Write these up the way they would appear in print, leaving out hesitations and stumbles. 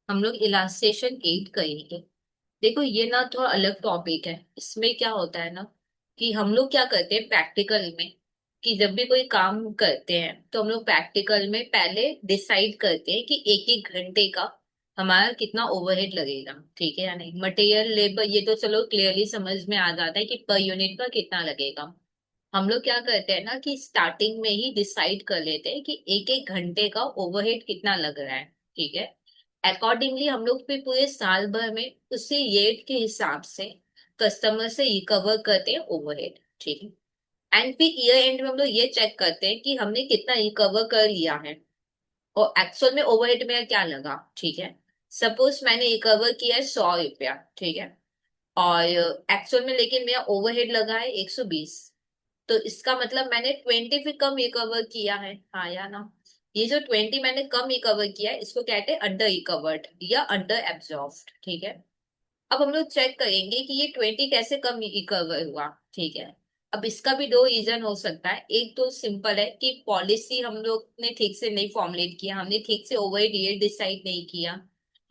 हम लोग इलास्ट्रेशन 8 करेंगे। देखो ये ना थोड़ा अलग टॉपिक है। इसमें क्या होता है ना कि हम लोग क्या करते हैं प्रैक्टिकल में, कि जब भी कोई काम करते हैं तो हम लोग प्रैक्टिकल में पहले डिसाइड करते हैं कि एक एक घंटे का हमारा कितना ओवरहेड लगेगा, ठीक है या नहीं। मटेरियल लेबर ये तो चलो क्लियरली समझ में आ जाता है कि पर यूनिट का कितना लगेगा। हम लोग क्या करते हैं ना कि स्टार्टिंग में ही डिसाइड कर लेते हैं कि एक एक घंटे का ओवरहेड कितना लग रहा है, ठीक है। अकॉर्डिंगली हम लोग फिर पूरे साल भर में उसी रेट के हिसाब से कस्टमर से रिकवर करते हैं ओवरहेड, ठीक है। एंड फिर ईयर एंड में हम लोग ये चेक करते हैं कि हमने कितना रिकवर कर लिया है और एक्चुअल में ओवरहेड मेरा क्या लगा, ठीक है। सपोज मैंने रिकवर किया है 100 रुपया, ठीक है, और एक्चुअल में लेकिन मेरा ओवरहेड लगा है 120। तो इसका मतलब मैंने 20 फिर कम रिकवर किया है, हाँ या ना। ये जो 20 मैंने कम रिकवर किया है इसको कहते हैं अंडर रिकवर्ड या अंडर एब्जॉर्ब्ड, ठीक है। अब हम लोग चेक करेंगे कि ये 20 कैसे कम रिकवर हुआ, ठीक है। अब इसका भी दो रीजन हो सकता है। एक तो सिंपल है कि पॉलिसी हम लोग ने ठीक से नहीं फॉर्मुलेट किया, हमने ठीक से ओवरहेड रेट डिसाइड नहीं किया,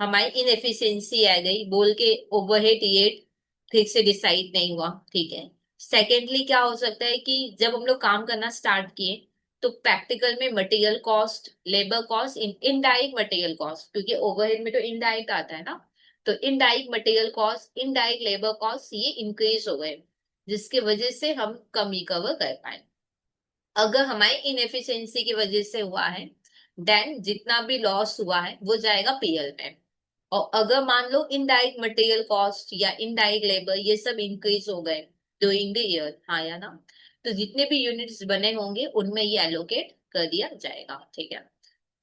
हमारी इनएफिशिएंसी आ गई बोल के ओवरहेड रेट ठीक से डिसाइड नहीं हुआ, ठीक है। सेकेंडली क्या हो सकता है कि जब हम लोग काम करना स्टार्ट किए तो प्रैक्टिकल में material cost, labour cost, indirect material cost, क्योंकि ओवरहेड में तो इनडायरेक्ट आता है ना, तो indirect material cost, indirect labour cost ये इंक्रीज हो गए, जिसकी वजह से हम कम रिकवर कर पाए। अगर हमारे इनएफिशिएंसी की वजह से हुआ है देन जितना भी लॉस हुआ है वो जाएगा पीएल में। और अगर मान लो इनडायरेक्ट मटेरियल कॉस्ट या इनडायरेक्ट लेबर ये सब इंक्रीज हो गए ड्यूरिंग द ईयर, हाँ या ना, तो जितने भी यूनिट्स बने होंगे उनमें ये एलोकेट कर दिया जाएगा, ठीक है।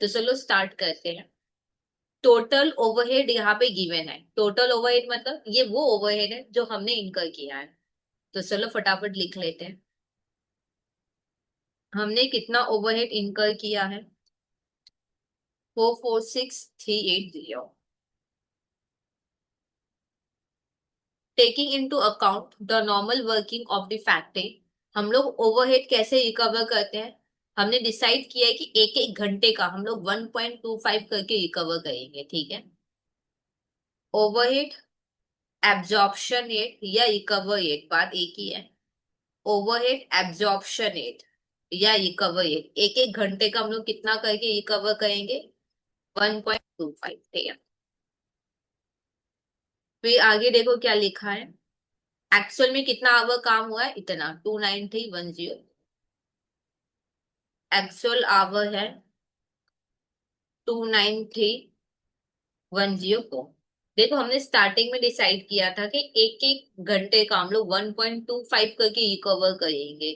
तो चलो स्टार्ट करते हैं। टोटल ओवरहेड यहाँ पे गिवन है। टोटल ओवरहेड मतलब ये वो ओवरहेड है जो हमने इनकर किया है। तो चलो फटाफट लिख लेते हैं। हमने कितना ओवरहेड इनकर किया है, 446380। Taking into account the normal working of the factory, हम लोग ओवरहेड कैसे रिकवर करते हैं। हमने डिसाइड किया है कि एक एक घंटे का हम लोग 1.25 करके रिकवर करेंगे, ठीक है। ओवरहेड एब्जॉर्प्शन रेट या रिकवर रेट बात एक ही है। ओवरहेड एब्जॉर्प्शन रेट या रिकवर रेट एक एक घंटे का हम लोग कितना करके रिकवर करेंगे, 1.25, ठीक है। फिर आगे देखो क्या लिखा है। एक्चुअल में कितना आवर काम हुआ है, इतना 29310। एक्चुअल आवर है 29310 को। देखो हमने स्टार्टिंग में डिसाइड किया था कि एक एक घंटे का हम लोग 1.25 करके रिकवर करेंगे।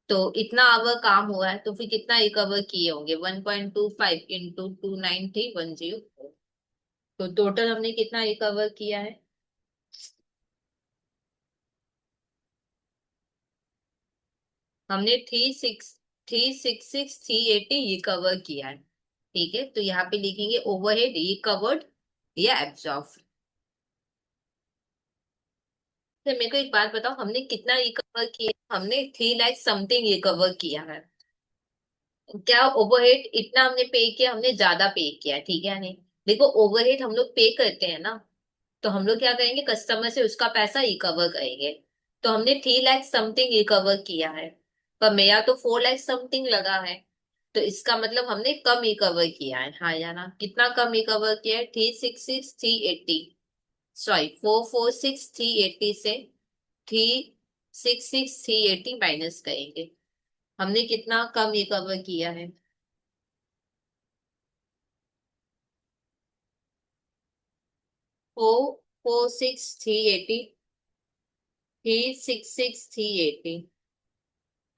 तो इतना आवर काम हुआ है तो फिर कितना रिकवर किए होंगे, 1.25 इंटू 29310। तो टोटल हमने कितना रिकवर किया है, हमने 366,380 रिकवर किया है, ठीक है। तो यहाँ पे लिखेंगे ओवरहेड रिकवर्ड या एब्जॉर्ब। तो मेरे को एक बात बताओ, हमने कितना रिकवर किया, हमने 3 लाख समथिंग रिकवर किया है। क्या ओवरहेड इतना हमने पे किया, हमने ज्यादा पे किया, ठीक है नहीं। देखो ओवरहेड हम लोग पे करते हैं ना, तो हम लोग क्या करेंगे कस्टमर से उसका पैसा रिकवर करेंगे। तो हमने 3 लाख समथिंग रिकवर किया है, पर मेरा तो 4 लाख समथिंग लगा है। तो इसका मतलब हमने कम रिकवर किया है, हाँ या ना। कितना कम रिकवर किया है, 366,380, सॉरी 446,380 से 366,380 माइनस करेंगे। हमने कितना कम रिकवर किया है, 446,380, 366,380।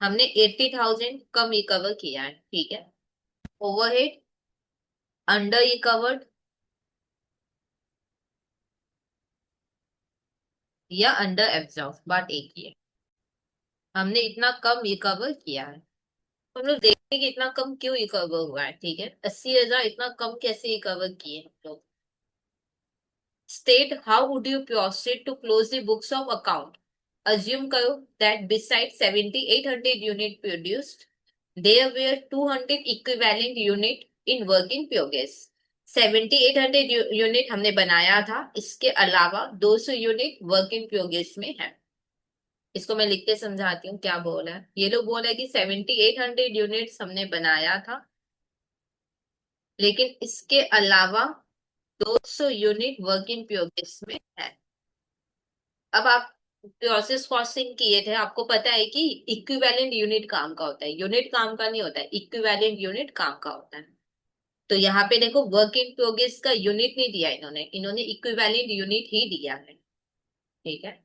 हमने 80,000 कम रिकवर किया है, ठीक है। ओवरहेड अंडर रिकवर्ड या अंडर एब्जॉर्ब बात एक ही है। हमने इतना कम रिकवर किया है। हम लोग देखते कि इतना कम क्यों रिकवर हुआ है, ठीक है। 80,000 इतना कम कैसे रिकवर किए हम लोग। State how would you proceed to close the books of account. Assume करो that beside 7,800 unit produced, there were 200 equivalent unit in work in progress. 7800 unit हमने बनाया था, इसके अलावा 200 यूनिट वर्क इन प्रोग्रेस में है। इसको मैं लिख के समझाती हूँ क्या बोल है। ये लोग बोल रहे हैं कि 7800 यूनिट्स हमने बनाया था, लेकिन इसके अलावा 200 यूनिट वर्क इन प्रोग्रेस में है। अब आप प्रोसेस कॉस्टिंग किए थे, आपको पता है कि इक्विवेलेंट यूनिट काम का होता है, यूनिट काम का नहीं होता है, इक्विवेलेंट यूनिट काम का होता है। तो यहाँ पे देखो वर्क इन प्रोग्रेस का यूनिट नहीं दिया इन्होंने, इन्होंने इक्विवेलेंट यूनिट ही दिया है। ठीक है।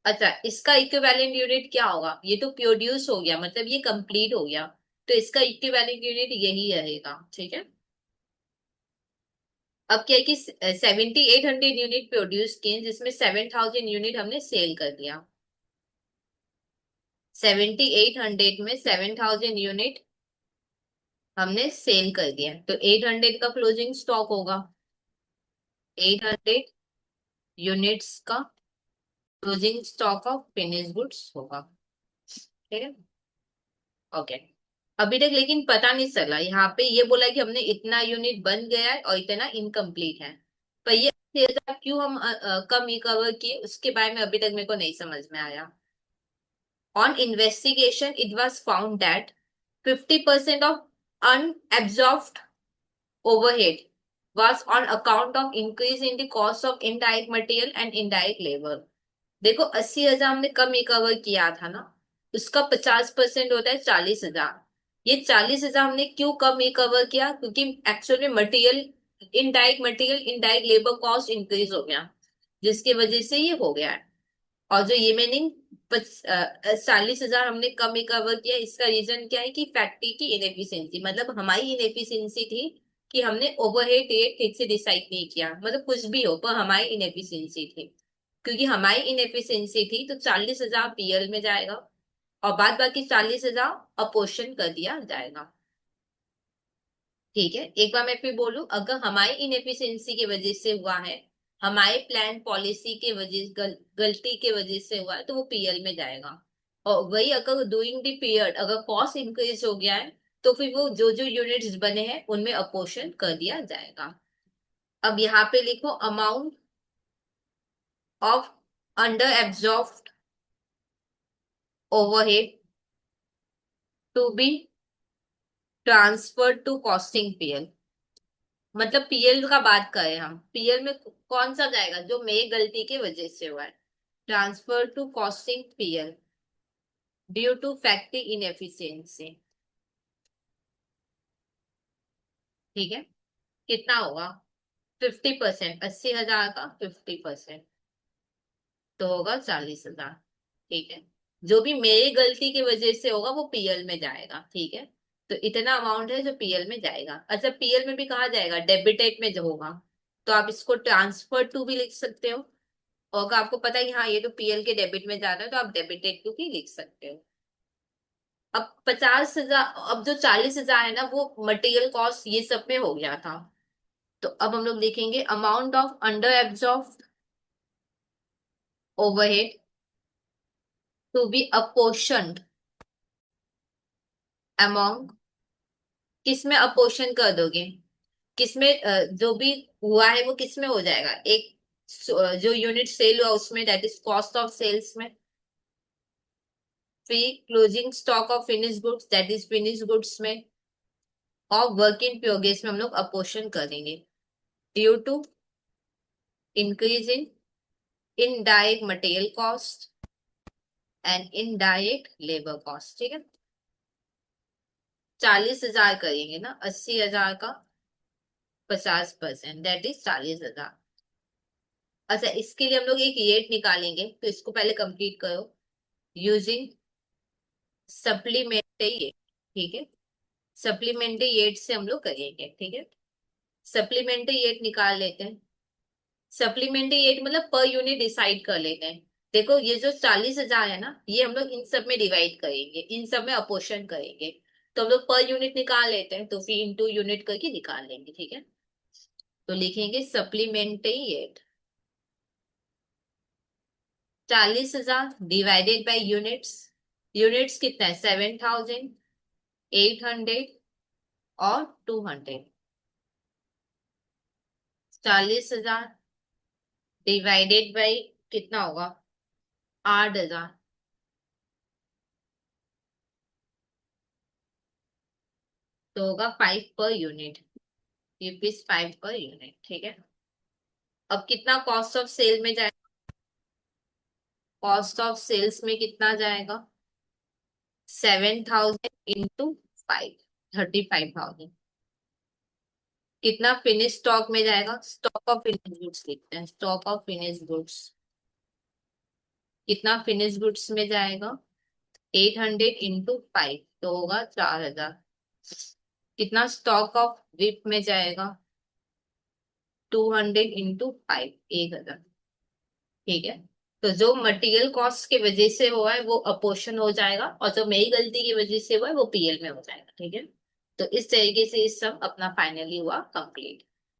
अच्छा, इसका इक्विवेलेंट यूनिट क्या होगा? ये तो प्रोड्यूस हो गया, मतलब ये कंप्लीट हो गया, तो इसका इक्विवेलेंट यूनिट यही रहेगा। ठीक है। अब क्या है कि 7800 यूनिट प्रोड्यूस किए, जिसमें 7000 यूनिट हमने सेल कर दिया। 7800 में 7000 यूनिट हमने सेल कर दिया, तो 800 का क्लोजिंग स्टॉक होगा। 800 यूनिट्स का closing stock of finish goods होगा। ठीक है। ओके। अभी तक लेकिन पता नहीं चला, यहाँ पे ये बोला कि हमने इतना यूनिट बन गया है और इतना इनकम्प्लीट है, पर ये 80,000 क्यों हम कम ही कवर किए, उसके बारे में अभी तक मेरे को नहीं समझ में आया। On investigation, it was found that 50% of unabsorbed overhead was on account of increase in the cost of indirect material and indirect labor. देखो 80,000 हमने कम ही कवर किया था ना, उसका 50% होता है 40,000। ये 40,000 हमने क्यों कम ही कवर किया? क्योंकि एक्चुअल में material indirect labour cost increase हो गया, जिसकी वजह से ये हो गया है। और जो रिमेनिंग 40,000 हमने कम ही कवर किया, इसका रीजन क्या है कि फैक्ट्री की इनएफिशिएंसी, मतलब हमारी इनएफिशिएंसी थी कि हमने ओवरहेड रेट ठीक से डिसाइड नहीं किया, मतलब कुछ भी हो पर हमारी इनएफिशिएंसी थी। क्योंकि हमारी इनएफिशिएंसी थी तो 40,000 पीएल में जाएगा और बाद बाकी 40,000 अपोर्शन कर दिया जाएगा। ठीक है, एक बार मैं फिर बोलूं, अगर हमारी इनएफिशिएंसी की वजह से हुआ है, हमारे प्लान पॉलिसी के वजह गलती के वजह से हुआ है, तो वो पीएल में जाएगा। और वही अगर डूइंग द पीरियड अगर कॉस्ट इंक्रीज हो गया है, तो फिर वो जो जो यूनिट्स बने हैं उनमें अपोर्शन कर दिया जाएगा। अब यहाँ पे लिखो amount of under absorbed overhead to be transfer to costing PL. मतलब पीएल का बात करें हम, पीएल में कौन सा जाएगा? जो मेरी गलती की वजह से हुआ है। Transfer to costing PL due to factory inefficiency. ठीक है। कितना होगा? 50%, 80,000 का 50% तो होगा 40,000। ठीक है। जो भी मेरी गलती की वजह से होगा वो पीएल में जाएगा। ठीक है। तो इतना अमाउंट है जो पीएल में जाएगा। अच्छा, पीएल में भी कहा जाएगा, डेबिटेड में जो होगा, तो आप इसको ट्रांसफर टू भी लिख सकते हो। और अगर आपको पता है कि हाँ ये तो पीएल के डेबिट में जा रहा है, तो आप डेबिटेड टू भी लिख सकते हो। अब 50,000, अब जो 40,000 है ना, वो मटेरियल कॉस्ट ये सब में हो गया था। तो अब हम लोग लिखेंगे amount of under absorb overhead to be apportioned among. किसमें अपोर्शन कर दोगे? किसमें जो भी हुआ है वो किसमें हो जाएगा? एक जो यूनिट सेल हुआ उसमें, that is cost of sales में। फिर closing stock of finish goods, that is finish goods में। और वर्क इन प्रोग्रेस में हम लोग अपोर्शन करेंगे due to increase in indirect material cost and indirect labour cost. ठीक है। 40,000 करेंगे ना, 80,000 का 50%, दैट इज 40,000। अच्छा, इसके लिए हम लोग एक रेट निकालेंगे, तो इसको पहले कंप्लीट करो। Using supplementary. ठीक है। सप्लीमेंट्री रेट से हम लोग करेंगे। ठीक है। सप्लीमेंट्री रेट निकाल लेते हैं। सप्लीमेंट्री रेट मतलब पर यूनिट डिसाइड कर लेते हैं। देखो ये जो 40,000 है ना, ये हम लोग इन सब में डिवाइड करेंगे, इन सब में अपोर्शन करेंगे। तो हम लोग पर यूनिट निकाल लेते हैं, तो फिर इंटू यूनिट करके निकाल लेंगे। ठीक है। तो लिखेंगे supplementary rate 40,000 divided by units. Units कितना है? 7,800 और 200। 40,000 डिवाइडेड बाई कितना होगा, 8,000, तो होगा 5 पर यूनिट, ₹5 पर यूनिट। ठीक है। अब कितना कॉस्ट ऑफ सेल में जाएगा, कॉस्ट ऑफ सेल्स में कितना जाएगा, 7,000 इंटू 5, 35,000। कितना फिनिश स्टॉक में जाएगा, स्टॉक ऑफ फिनिश गुड्स लिखते हैं, स्टॉक ऑफ फिनिश गुड्स, कितना फिनिश गुड्स में जाएगा, 800 इंटू 5, तो होगा 4,000। कितना स्टॉक ऑफ विप में जाएगा, 200 इंटू 5, 1,000। ठीक है। तो जो मटेरियल कॉस्ट की वजह से हुआ है वो अपोर्शन हो जाएगा, और जो मेरी गलती की वजह से हुआ है वो पीएल में हो जाएगा। ठीक है। तो इस तरीके से इस सब अपना फाइनली हुआ कंप्लीट।